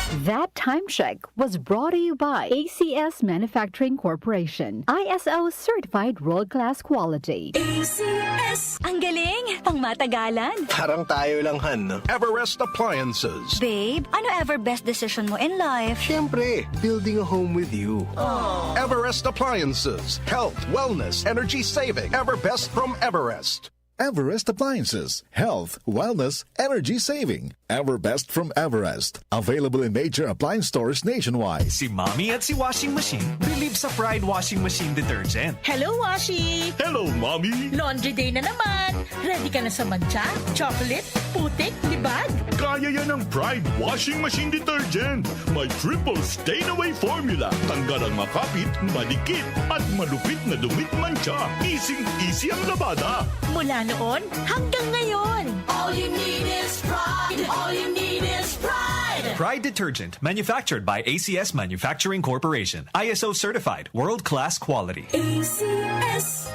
That time check was brought to you by ACS Manufacturing Corporation, ISO certified world-class quality. ACS! Ang galing! Pangmatagalan! Parang tayo lang, Han, no? Everest Appliances. Babe, ano ever best decision mo in life? Siyempre, building a home with you. Everest Appliances. Health, wellness, energy saving. Everbest from Everest. Everest Appliances. Health, wellness, energy saving. Everbest from Everest. Available in major appliance stores nationwide. Si Mommy at si Washing Machine believe sa Pride Washing Machine Detergent. Hello, Washi! Hello, Mommy! Laundry day na naman! Ready ka na sa mancha, chocolate, putik, libag? Kaya yan ang Pride Washing Machine Detergent. May triple stain-away formula. Tanggal ang makapit, madikit, at malupit na dumit mancha. Easy ang labada. Mula noon hanggang ngayon. All you need is pride. All you need is pride. Pride Detergent, manufactured by ACS Manufacturing Corporation. ISO certified, world-class quality. ACS!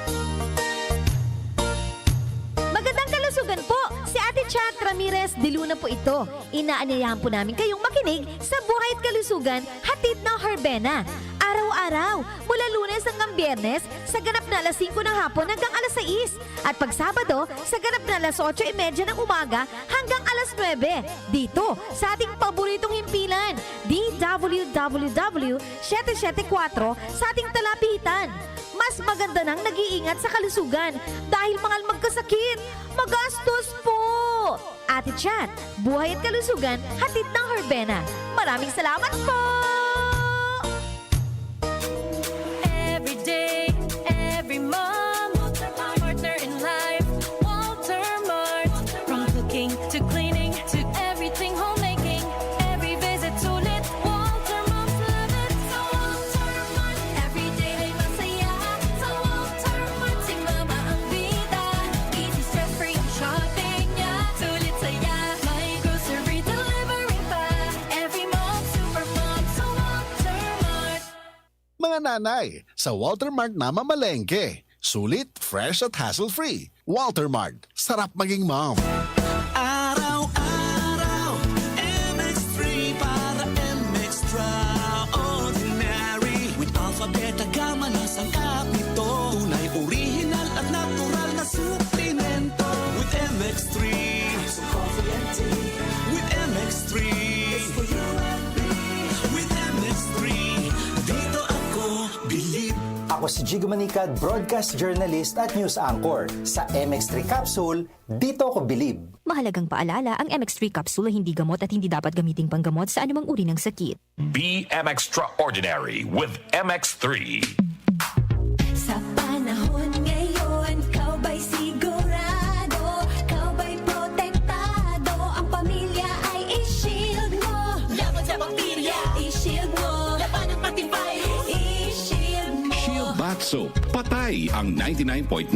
Magandang kalusugan po! Si Ate Chat Ramirez de Luna po ito. Inaanyayahan po namin kayong makinig sa Buhay at Kalusugan, hatid ng Herbena. Araw-araw, mula Lunes hanggang Biyernes, sa ganap na alas 5 ng hapon hanggang alas 6. At pag Sabado, sa ganap na alas 8:30 ng umaga hanggang alas 9. Dito, sa ating paboritong himpilan, DWWW 774 sa ating talapitan. Mas maganda nang nag-iingat sa kalusugan dahil mahal magkasakit. Magastos po! Ate Chat, Buhay at Kalusugan, hatid ng Herbena. Maraming salamat po! Every day, every mom, partner in life, Walter Mart. From cooking to cleaning to everything homemaking, every visit sulit, Walter Moms love it. Sa Walter Mart, every day ay masaya. Sa Walter Mart, si mama ang bida. Easy stress-free ang shopping niya. Sulit saya, may grocery delivery pa. Every mom, super mom, sa Walter Mart. Mga nanay, sa Walter Mart na mamalengke. Sulit, fresh at hassle-free. Walter Mart, sarap maging mom. Araw-araw, MX3 para MX-Traordinary. With alpha, beta, gamma na sangkap nito. Tunay, original at natural na suplemento. With MX3, so coffee and tea. With MX3, it's for you and me. With MX3, dito ako believe. Ako si Jigo Manicad, broadcast journalist at news anchor. Sa MX3 Capsule, dito ako bilib. Mahalagang paalala, ang MX3 capsule ay hindi gamot at hindi dapat gamiting panggamot sa anumang uri ng sakit. Be extraordinary with MX3. Sa panahon ngayon, kau ba'y sigurado? Kau ba'y protektado? Ang pamilya ay i-shield mo. Laban sa bakterya, i-shield mo. Laban ng matibay, i-shield mo. Shield Bath Soap. Patay ang 99.9%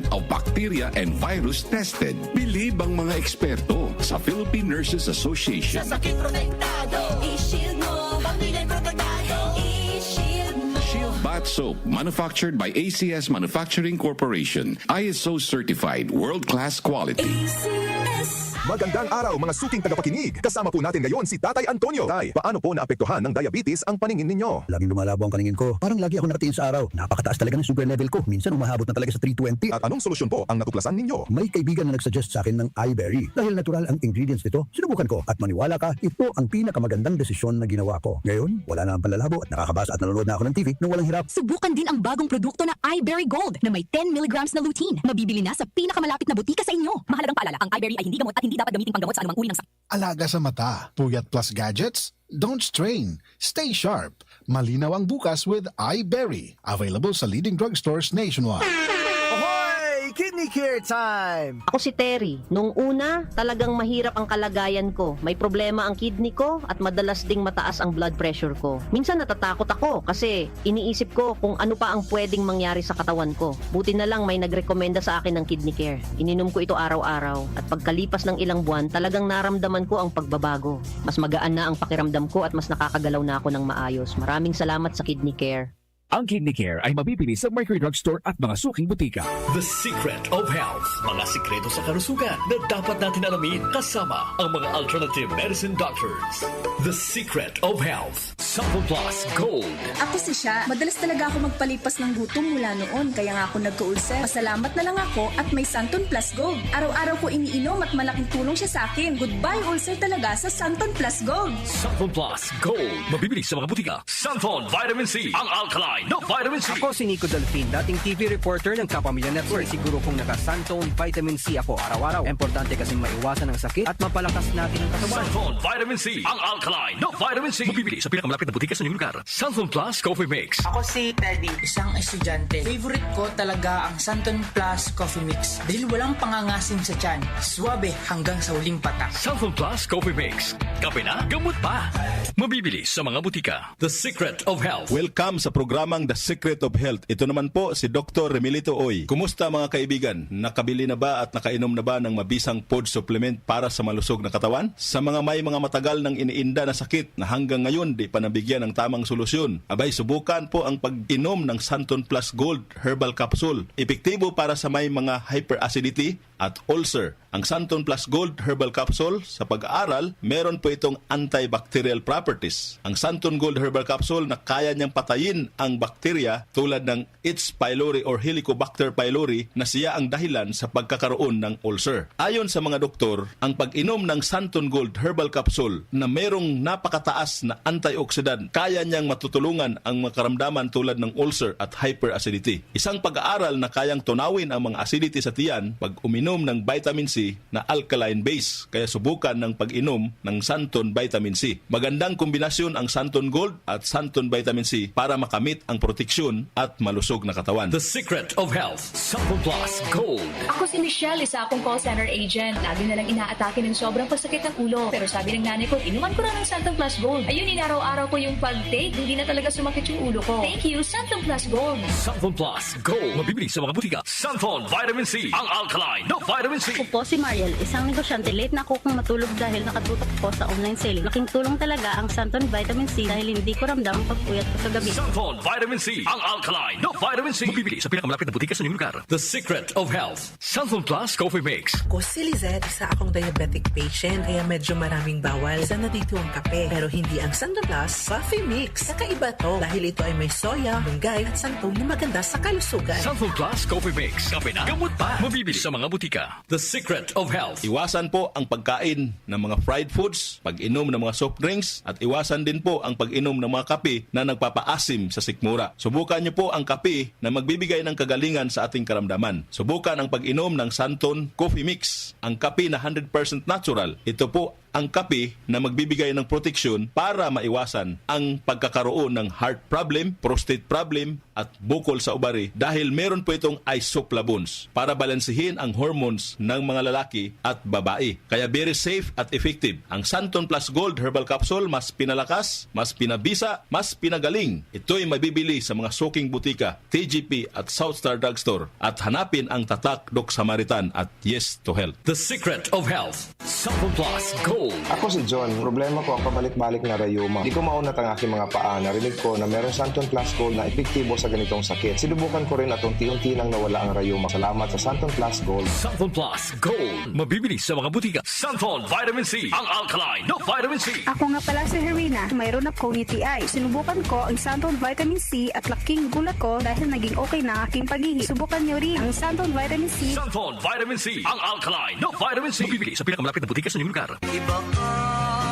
of bacteria and virus tested. Bilib ang mga eksperto sa Philippine Nurses Association. Sa sakit protektado, I-shield mo. pamilya protektado. I-shield mo. Shield Bath Soap, manufactured by ACS Manufacturing Corporation. ISO certified, world-class quality. ACS. Magandang araw mga suking tagapakinig. Kasama po natin ngayon si Tatay Antonio. Tay, paano po naapektuhan ng diabetes ang paningin ninyo? Laging lumalabo ang paningin ko. Parang lagi ako nakatingin sa araw. Napakataas talaga ng sugar level ko. Minsan umahabot na talaga sa 320. At anong solusyon po ang natuklasan ninyo? May kaibigan na nagsuggest sa akin ng iBerry. Dahil natural ang ingredients nito, sinubukan ko. At maniwala ka, ito ang pinakamagandang desisyon na ginawa ko. Ngayon, wala na ang panlalabo at nakakabasa at nanonood na ako ng TV nang walang hirap. Subukan din ang bagong produkto na iBerry Gold na may 10 mg na lutein. Mabibili na sa pinakamalapit na butika sa inyo. Mahalagang paalala, ang iBerry ay hindi gamot at hindi dapat gamitin panggamot sa anumang uri ng sakit. Alaga sa mata, puyat plus gadgets? Don't strain. Stay sharp. Malinaw ang bukas with iBerry. Available sa leading drugstores nationwide. Ahoy! Kidney Care time! Ako si Terry. Nung una, talagang mahirap ang kalagayan ko. May problema ang kidney ko at madalas ding mataas ang blood pressure ko. Minsan natatakot ako kasi iniisip ko kung ano pa ang pwedeng mangyari sa katawan ko. Buti na lang may nagrekomenda sa akin ng Kidney Care. Ininom ko ito araw-araw at pagkalipas ng ilang buwan, talagang naramdaman ko ang pagbabago. Mas magaan na ang pakiramdam ko at mas nakakagalaw na ako ng maayos. Maraming salamat sa Kidney Care. Ang Kidney Care ay mabibili sa Mercury Drugstore at mga suking butika. The Secret of Health. Mga sikreto sa kalusugan na dapat natin alamin kasama ang mga alternative medicine doctors. The Secret of Health. Sample Plus Gold. Ako si Sha. Madalas talaga ako magpalipas ng gutom mula noon. Kaya nga ako nagka-ulcer. Pasalamat na lang ako at may Santon Plus Gold. Araw-araw ko iniinom at malaking tulong siya sa akin. Goodbye ulcer talaga sa Santon Plus Gold. Santon Plus Gold. Mabibili sa mga butika. Santon Vitamin C. Ang alkaline na vitamin C. Ako si Nico Delfin, dating TV reporter ng Kapamilya Network. Siguro kung naka-Santon Vitamin C ako araw-araw. Importante kasing maiwasan ang sakit at mapalakas natin ang katawan. Santon Vitamin C. Ang alkaline na vitamin C. Mabibili sa pinakamalapit na butika sa inyong lugar. Santon Plus Coffee Mix. Ako si Teddy, isang estudyante. Favorite ko talaga ang Santon Plus Coffee Mix dahil walang pangangasim sa tiyan. Suwabe hanggang sa huling patak. Santon Plus Coffee Mix. Kape na, gamot pa. Mabibili sa mga butika. The Secret of Health. Welcome sa programang The Secret of Health. Ito naman po si Dr. Remilito Oy. Kumusta mga kaibigan? Nakabili na ba at nakainom na ba ng mabisang food supplement para sa malusog na katawan? Sa mga may mga matagal nang iniinda na sakit na hanggang ngayon di pa nabigyan ng tamang solusyon, abay subukan po ang pag-inom ng Santon Plus Gold Herbal Capsule. Epektibo para sa may mga hyperacidity at ulcer. Ang Santon Plus Gold Herbal Capsule, sa pag-aaral, meron po itong antibacterial properties. Ang Santon Gold Herbal Capsule na kaya niyang patayin ang bakterya tulad ng H. pylori or Helicobacter pylori na siya ang dahilan sa pagkakaroon ng ulcer. Ayon sa mga doktor, ang pag-inom ng Santon Gold Herbal Capsule na merong napakataas na antioxidant, kaya niyang matutulungan ang mga karamdaman tulad ng ulcer at hyperacidity. Isang pag-aaral na kayang tunawin ang mga acidity sa tiyan pag uminom ng vitamin C na alkaline base, kaya subukan ng pag-inom ng Santon Vitamin C. Magandang kombinasyon ang Santon Gold at Santon Vitamin C para makamit ang proteksyon at malusog na katawan. The Secret of Health. Santon Plus Gold. Ako si Michelle, isa akong call center agent. Lagi na lang inaatake ng sobrang pasakit ng ulo. Pero sabi ng nanay ko, inuman ko na ng Santon Plus Gold. Ayun, inaraw-araw ko yung pag-take. Hindi na talaga sumakit yung ulo ko. Thank you, Santon Plus Gold. Santon Plus Gold. Mabibili sa mga butika. Santon Vitamin C. Ang alkaline na vitamin C. Ako po si Mariel, isang negosyante. Late na ako kung matulog dahil nakatutok ko sa online selling. Laking tulong talaga ang Santon Vitamin C dahil hindi ko ramdam ang pagpuyat ko sa gabi. Santon Vitamin C. Ang alkaline na vitamin C. Mabibili sa pinakamalapit na butika sa inyong lugar. The Secret of Health. Santon Plus Coffee Mix. Ako si Lizette, isa akong diabetic patient kaya medyo maraming bawal. Isa na dito ang kape pero hindi ang Santon Plus Coffee Mix. Kakaiba to dahil ito ay may soya, munggay at santol na maganda sa kalusugan. Santon Plus Coffee Mix. Kape na, gamot pa. Mabibili sa mga butika. The Secret of Health. Iwasan po ang pagkain ng mga fried foods, pag-inom ng mga soft drinks, at iwasan din po ang pag-inom ng mga kape na nagpapaasim sa sikmura. Subukan niyo po ang kape na magbibigay ng kagalingan sa ating karamdaman. Subukan ang pag-inom ng Santon Coffee Mix, ang kape na 100% natural. Ito po ang kape na magbibigay ng proteksyon para maiwasan ang pagkakaroon ng heart problem, prostate problem, at bukol sa ubari dahil meron po itong isoflavones para balansihin ang hormones ng mga lalaki at babae. Kaya very safe at effective. Ang Santon Plus Gold Herbal Capsule mas pinalakas, mas pinabisa, mas pinagaling. Ito'y mabibili sa mga suking butika, TGP at Southstar Drugstore at hanapin ang tatak Doc Samaritan at Yes to Health. The Secret of Health. Santon Plus Gold. Ako si John. Problema ko ang pabalik-balik na rayuma. Di ko maunat ang aking mga paa. Narinig ko na meron Santon Plus Gold na epektibo sa ganitong sakit. Sinubukan ko rin at unti-unti nang nawala ang rayuma. Salamat sa Santon Plus Gold. Santon Plus Gold. Mabibili sa mga butika. Santon Vitamin C. Ang alkaline na vitamin C. Ako nga pala si Herina. Mayroon akong UTI. Sinubukan ko ang Santon Vitamin C at laking gulat ko dahil naging okay na aking pag-ihi. Subukan niyo rin ang Santon Vitamin C. Santon Vitamin C. Ang alkaline na vitamin C. Mabibili sa pinakamalapit na butika sa inyong lugar. Iba ka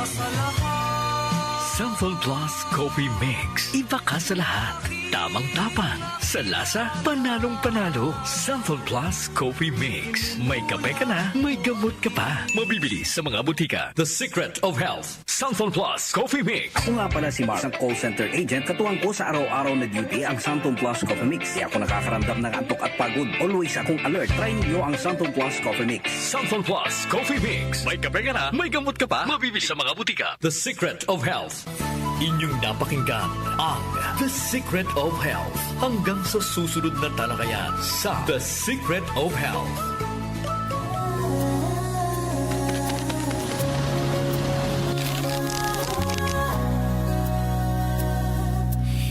sa lahat. Santon Plus Coffee Mix. Iba ka sa lahat. Tamang tapang. Sa lasa, panalong-panalo. Santon Plus Coffee Mix. May kape ka na, may gamot ka pa. Mabibili sa mga butika. The Secret of Health. Santon Plus Coffee Mix. Ako nga pala si Mark, isang call center agent. Katuwang ko sa araw-araw na duty ang Santon Plus Coffee Mix. Di ako nakakaramdam ng antok at pagod. Always akong alert. Try niyo ang Santon Plus Coffee Mix. Santon Plus Coffee Mix. May kape ka na, may gamot ka pa. Mabibili sa mga butika. The Secret of Health. Inyong napakinggan ang The Secret of Health. Hanggang sa susunod na talakayan sa The Secret of Health.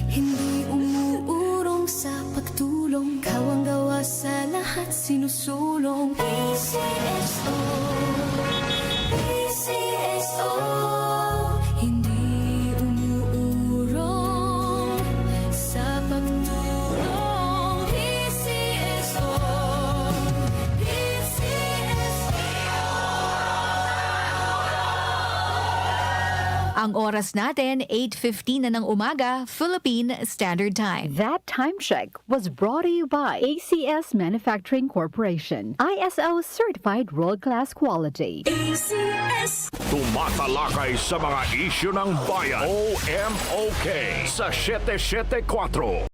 Hindi umuwi Ang oras natin, 8:15 na ng umaga, Philippine Standard Time. That time check was brought to you by ACS Manufacturing Corporation. ISO certified world-class quality. ACS. Tumatalakay sa mga isyu ng bayan. OMOK sa 774.